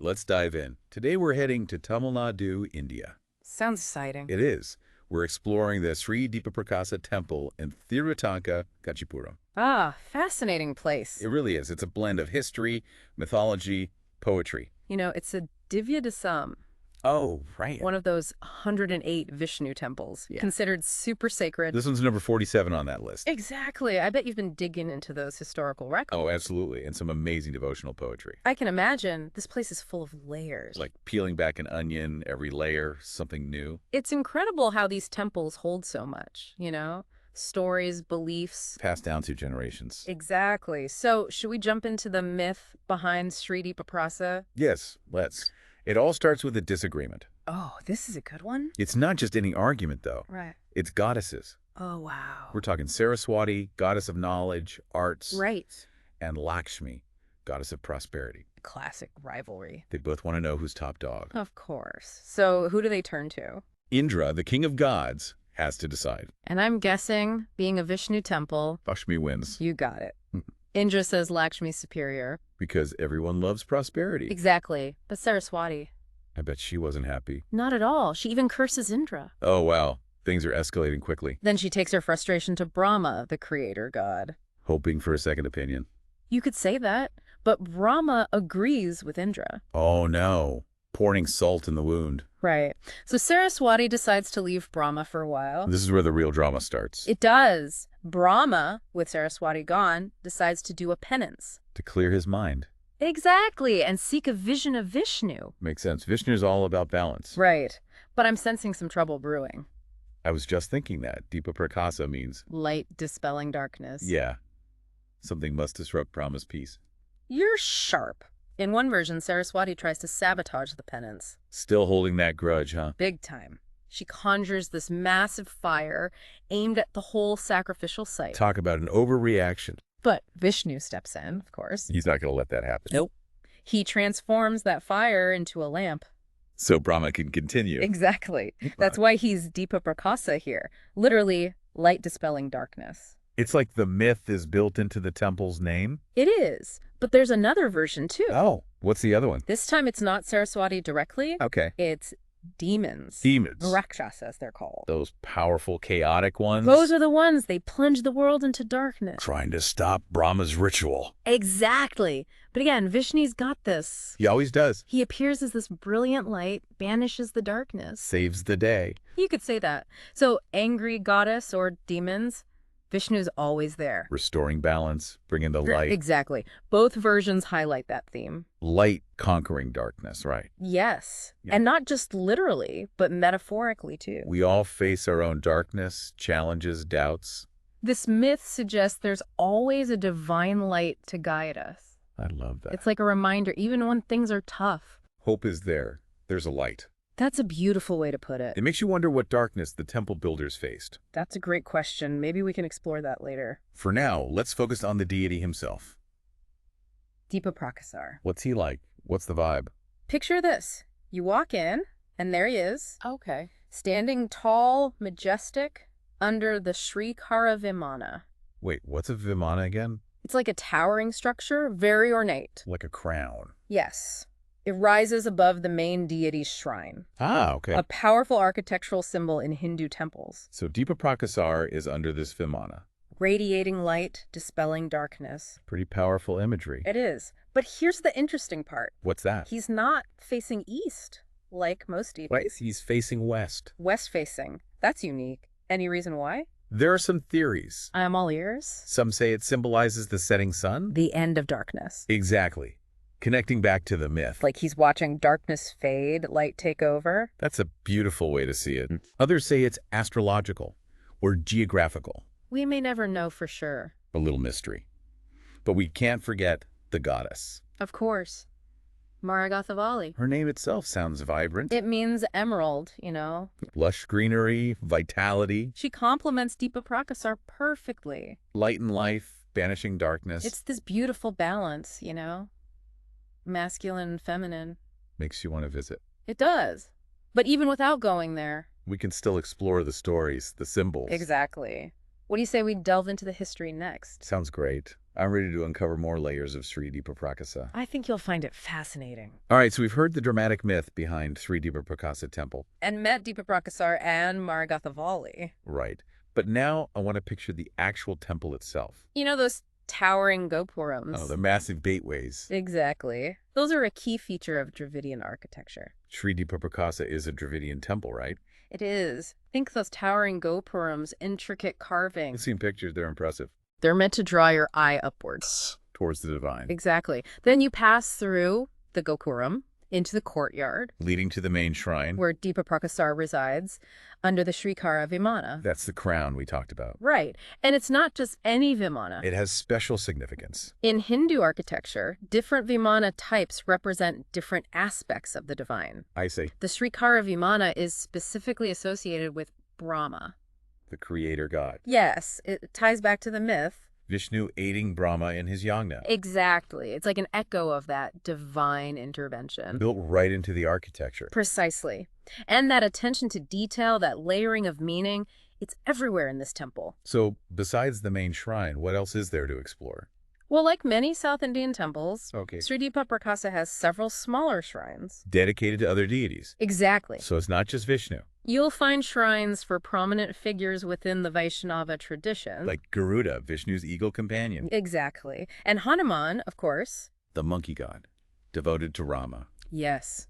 right, let's dive in. Today we're heading to Tamil Nadu, India. Sounds exciting. It is. We're exploring the Sri Deepa Prakasa temple in Thiruthanka Kachipuram. Ah, fascinating place. It really is. It's a blend of history, mythology, poetry. You know, it's a Divya Desam, Oh, right. one of those 108 Vishnu temples, Yeah. considered super sacred. This one's number 47 on that list. Exactly. I bet you've been digging into those historical records. Oh, absolutely. And some amazing devotional poetry. I can imagine this place is full of layers. Like peeling back an onion, every layer, something new. It's incredible how these temples hold so much, you know? Stories, beliefs. Passed down through generations. Exactly. So, should we jump into the myth behind Sri Deepa Prakasa? Yes, let's. It all starts with a disagreement. Oh, this is a good one? It's not just any argument, though. Right. It's goddesses. Oh, wow. We're talking Saraswati, goddess of knowledge, arts, Right. and Lakshmi, goddess of prosperity. Classic rivalry. They both want to know who's top dog. Of course. So who do they turn to? Indra, the king of gods, has to decide. And I'm guessing, being a Vishnu temple, Lakshmi wins you got it. Indra says Lakshmi's superior. because everyone loves prosperity. Exactly. But Saraswati? I bet she wasn't happy. Not at all. She even curses Indra. Oh, wow. Things are escalating quickly. Then she takes her frustration to Brahma, the creator god. Hoping for a second opinion. You could say that. But Brahma agrees with Indra. Oh, no. Pouring salt in the wound. Right. So Saraswati decides to leave Brahma for a while. This is where the real drama starts. It does. Brahma, with Saraswati gone, decides to do a penance. To clear his mind. Exactly, and seek a vision of Vishnu. Makes sense. Vishnu's all about balance. Right. But I'm sensing some trouble brewing. I was just thinking that. Deepa Prakasa means, Light dispelling darkness. yeah, something must disrupt Brahma's peace. You're sharp. In one version, Saraswati tries to sabotage the penance. Still holding that grudge, huh? Big time. She conjures this massive fire aimed at the whole sacrificial site. Talk about an overreaction. But Vishnu steps in, of course. He's not going to let that happen. Nope. He transforms that fire into a lamp. So Brahma can continue. Exactly. That's why he's Deepa Prakasa here. Literally, light dispelling darkness. It's like the myth is built into the temple's name. It is. But there's another version, too. Oh, what's the other one? This time it's not Saraswati directly. Okay. It's demons. Demons. Rakshasas, they're called. Those powerful, chaotic ones. Those are the ones. They plunge the world into darkness. Trying to stop Brahma's ritual. Exactly. But again, Vishnu's got this. He always does. He appears as this brilliant light, banishes the darkness. Saves the day. You could say that. So, angry goddess or demons, Vishnu's always there. Restoring balance, bringing the light. Exactly. Both versions highlight that theme. Light conquering darkness, right? Yes. Yeah. And not just literally, but metaphorically, too. We all face our own darkness, challenges, doubts. This myth suggests there's always a divine light to guide us. I love that. It's like a reminder, even when things are tough. Hope is there. There's a light. That's a beautiful way to put it. It makes you wonder what darkness the temple builders faced. That's a great question. Maybe we can explore that later. For now, let's focus on the deity himself. Deepa Prakasar. What's he like? What's the vibe? Picture this. You walk in, and there he is. Okay. Standing tall, majestic, under the Shrikara Vimana. Wait, what's a Vimana again? It's like a towering structure, very ornate. Like a crown. Yes. It rises above the main deity's shrine. Ah, okay. A powerful architectural symbol in Hindu temples. So Deepa Prakasar is under this Vimana. Radiating light, dispelling darkness. Pretty powerful imagery. It is. But here's the interesting part. What's that? He's not facing east, like most deities. Right, he's facing west. West-facing. That's unique. Any reason why? There are some theories. I'm all ears. Some say it symbolizes the setting sun. The end of darkness. Exactly. Connecting back to the myth. Like he's watching darkness fade, light take over. That's a beautiful way to see it. Others say it's astrological or geographical. We may never know for sure. A little mystery. But we can't forget the goddess. Of course. Maragathavali. Her name itself sounds vibrant. It means emerald, you know. Lush greenery, vitality. She complements Deepa Prakasar perfectly. Light and life, banishing darkness. It's this beautiful balance, you know. Masculine and feminine. Makes you want to visit. It does. But even without going there. We can still explore the stories, the symbols. Exactly. What do you say we delve into the history next? Sounds great. I'm ready to uncover more layers of Sri Deepa Prakasa. I think you'll find it fascinating. All right, so we've heard the dramatic myth behind Sri Deepa Prakasa Temple. And met Deepa Prakasar and Margathavali. Right. But now I want to picture the actual temple itself. You know those towering gopurams? Oh, the massive gateways. Exactly. Those are a key feature of Dravidian architecture. Sri Deepa Prakasa is a Dravidian temple, right? It is. Think those towering gopurams, intricate carving. I've seen pictures, they're impressive. They're meant to draw your eye upwards. Towards the divine. Exactly. Then you pass through the gopuram into the courtyard. Leading to the main shrine. Where Deepa Prakasar resides, under the Srikara Vimana. That's the crown we talked about. Right. And it's not just any Vimana. It has special significance. In Hindu architecture, different Vimana types represent different aspects of the divine. I see. The Srikara Vimana is specifically associated with Brahma. The creator god. Yes, it ties back to the myth. Vishnu aiding Brahma in his yagna. Exactly. It's like an echo of that divine intervention. Built right into the architecture. Precisely. And that attention to detail, that layering of meaning, it's everywhere in this temple. So, besides the main shrine, what else is there to explore? Well, like many South Indian temples, Sri Deepa Prakasa has several smaller shrines. Dedicated to other deities. Exactly. So it's not just Vishnu. You'll find shrines for prominent figures within the Vaishnava tradition. Like Garuda, Vishnu's eagle companion. Exactly. And Hanuman, of course. The monkey god, devoted to Rama. Yes.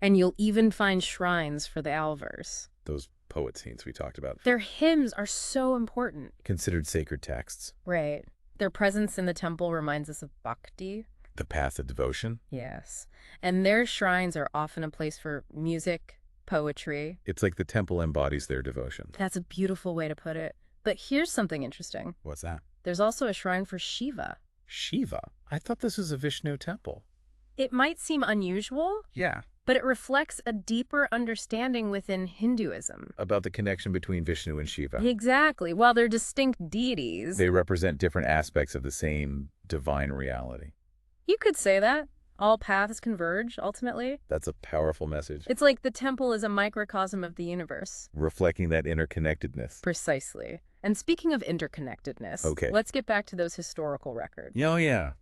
And you'll even find shrines for the Alvars. Those poet saints we talked about. Their hymns are so important. Considered sacred texts. Right. Their presence in the temple reminds us of bhakti. The path of devotion. Yes. And their shrines are often a place for music, poetry. It's like the temple embodies their devotion. That's a beautiful way to put it. But here's something interesting. What's that? There's also a shrine for Shiva. Shiva? I thought this was a Vishnu temple. It might seem unusual. Yeah. But it reflects a deeper understanding within Hinduism. About the connection between Vishnu and Shiva. Exactly. While they're distinct deities, they represent different aspects of the same divine reality. You could say that. All paths converge, ultimately. That's a powerful message. It's like the temple is a microcosm of the universe. Reflecting that interconnectedness. Precisely. And speaking of interconnectedness, let's get back to those historical records. Oh, yeah.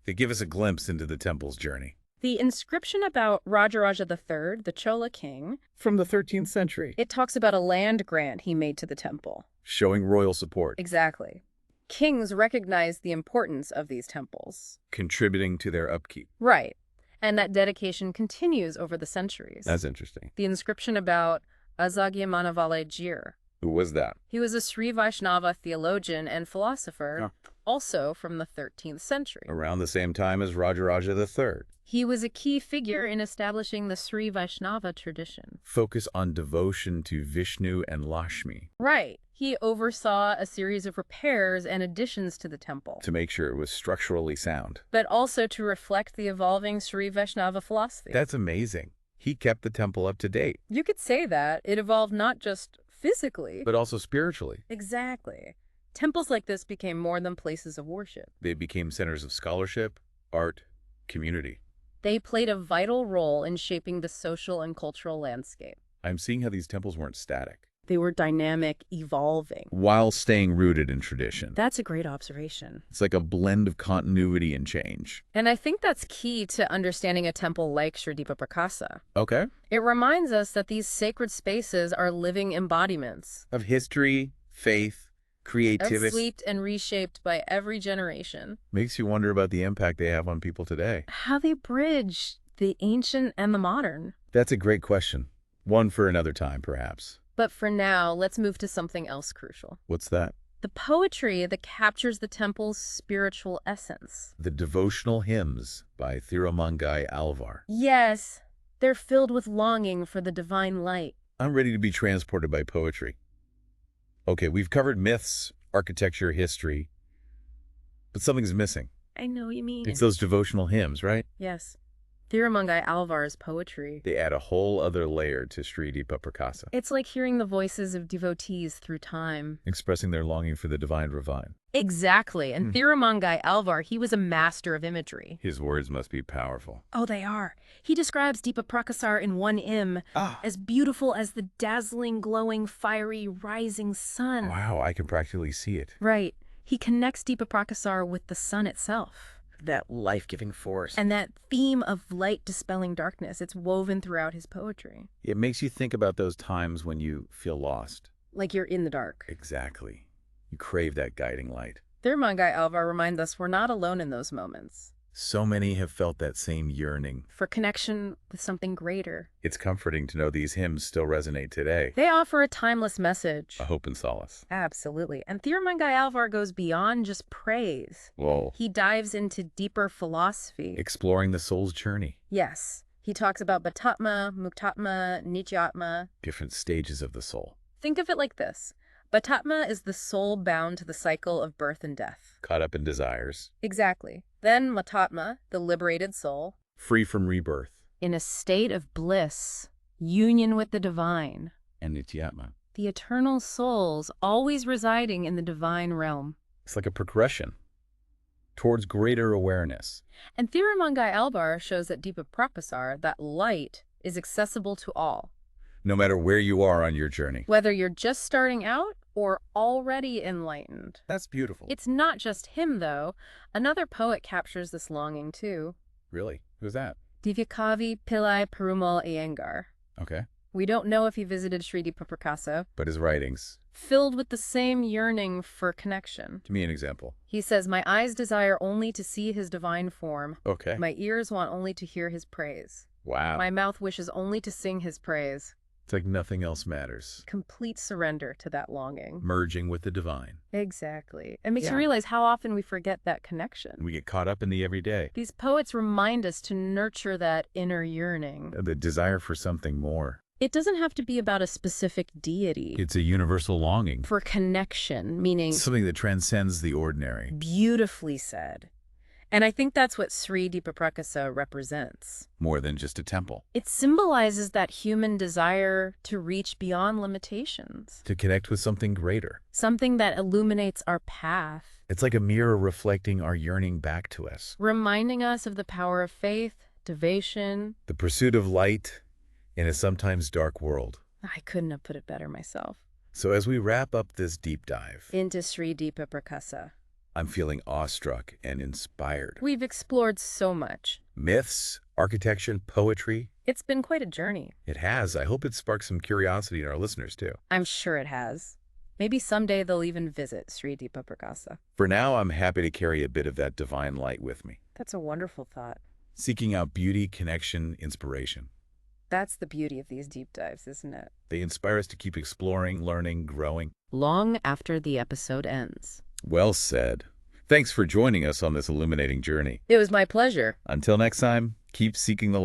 They give us a glimpse into the temple's journey. The inscription about Rajaraja III, the Chola king, from the 13th century. It talks about a land grant he made to the temple. Showing royal support. Exactly. Kings recognized the importance of these temples. Contributing to their upkeep. Right. And that dedication continues over the centuries. That's interesting. The inscription about Azagyamanavale Jir. Who was that? He was a Sri Vaishnava theologian and philosopher, also from the 13th century. Around the same time as Rajaraja III. He was a key figure in establishing the Sri Vaishnava tradition. Focus on devotion to Vishnu and Lakshmi. Right. He oversaw a series of repairs and additions to the temple. To make sure it was structurally sound. But also to reflect the evolving Sri Vaishnava philosophy. That's amazing. He kept the temple up to date. You could say that. It evolved not just physically, but also spiritually. Exactly. Temples like this became more than places of worship. They became centers of scholarship, art, community. They played a vital role in shaping the social and cultural landscape. I'm seeing how these temples weren't static. They were dynamic, evolving. While staying rooted in tradition. That's a great observation. It's like a blend of continuity and change. And I think that's key to understanding a temple like Sri Deepa Prakasa. Okay. It reminds us that these sacred spaces are living embodiments. Of history, faith, creativity. Shaped and reshaped by every generation. Makes you wonder about the impact they have on people today. How they bridge the ancient and the modern. That's a great question. One for another time, perhaps. But for now, let's move to something else crucial. What's that? The poetry that captures the temple's spiritual essence. The devotional hymns by Thiruthanka Alvar. Yes, they're filled with longing for the divine light. I'm ready to be transported by poetry. Okay, we've covered myths, architecture, history, but something's missing. I know what you mean. It's those devotional hymns, right? Yes. Thiruthanka Alvar's poetry. They add a whole other layer to Sri Deepa Prakasa. It's like hearing the voices of devotees through time. Expressing their longing for the divine ravine. Exactly. And Thiruthanka Alvar, he was a master of imagery. His words must be powerful. Oh, they are. He describes Deepa Prakasar in one hymn as beautiful as the dazzling, glowing, fiery, rising sun. Wow, I can practically see it. Right. He connects Deepa Prakasar with the sun itself. That life-giving force. And that theme of light dispelling darkness, it's woven throughout his poetry. It makes you think about those times when you feel lost. Like you're in the dark. Exactly. You crave that guiding light. Thiruthanka Alvar reminds us we're not alone in those moments. So many have felt that same yearning. For connection with something greater. It's comforting to know these hymns still resonate today. They offer a timeless message. A hope and solace. Absolutely. And Thiruthanka Alvar goes beyond just praise. Whoa. He dives into deeper philosophy. Exploring the soul's journey. Yes. He talks about Batatma, Muktatma, Nityatma. Different stages of the soul. Think of it like this. Batatma is the soul bound to the cycle of birth and death. Caught up in desires. Exactly. Then Matatma, the liberated soul. Free from rebirth. In a state of bliss, union with the divine. And Nityatma. The eternal souls always residing in the divine realm. It's like a progression towards greater awareness. And Thiruthanka Alvar shows that Deepa Prakasar, that light, is accessible to all. No matter where you are on your journey. Whether you're just starting out or already enlightened. That's beautiful. It's not just him, though. Another poet captures this longing, too. Really? Who's that? Divya Pillai Perumal Iyengar. Okay. We don't know if he visited Sri Deepa Prakasa. But his writings. Filled with the same yearning for connection. Give me an example. He says, my eyes desire only to see his divine form. Okay. My ears want only to hear his praise. Wow. My mouth wishes only to sing his praise. It's like nothing else matters. Complete surrender to that longing. Merging with the divine. Exactly. It makes you realize how often we forget that connection. We get caught up in the everyday. These poets remind us to nurture that inner yearning. The desire for something more. It doesn't have to be about a specific deity. It's a universal longing. For connection, meaning... something that transcends the ordinary. Beautifully said. And I think that's what Sri Deepa Prakasa represents. More than just a temple. It symbolizes that human desire to reach beyond limitations. To connect with something greater. Something that illuminates our path. It's like a mirror reflecting our yearning back to us. Reminding us of the power of faith, devotion. The pursuit of light in a sometimes dark world. I couldn't have put it better myself. So as we wrap up this deep dive into Sri Deepa Prakasa, I'm feeling awestruck and inspired. We've explored so much. Myths, architecture, poetry. It's been quite a journey. It has. I hope it sparked some curiosity in our listeners, too. I'm sure it has. Maybe someday they'll even visit Sri Deepa Prakasa. For now, I'm happy to carry a bit of that divine light with me. That's a wonderful thought. Seeking out beauty, connection, inspiration. That's the beauty of these deep dives, isn't it? They inspire us to keep exploring, learning, growing. Long after the episode ends. Well said. Thanks for joining us on this illuminating journey. It was my pleasure. Until next time, keep seeking the light.